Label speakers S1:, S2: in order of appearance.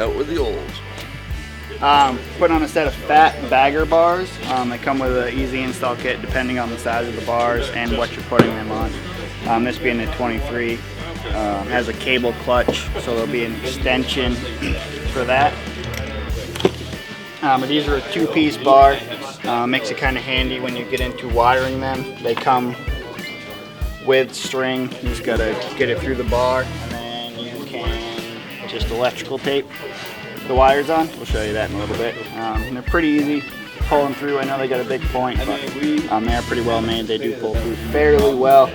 S1: Out with the olds.
S2: Put on a set of fat bagger bars. They come with an easy install kit depending on the size of the bars and what you're putting them on. This being a 23, has a cable clutch, so there'll be an extension for that. But these are a 2-piece bar. Makes it kind of handy when you get into wiring them. They come with string. You just gotta get it through the bar, and then you can just electrical tape the wires on. We'll show you that in a little bit. And they're pretty easy pulling through. I know they got a big point, but they're pretty well made. They do pull through fairly well.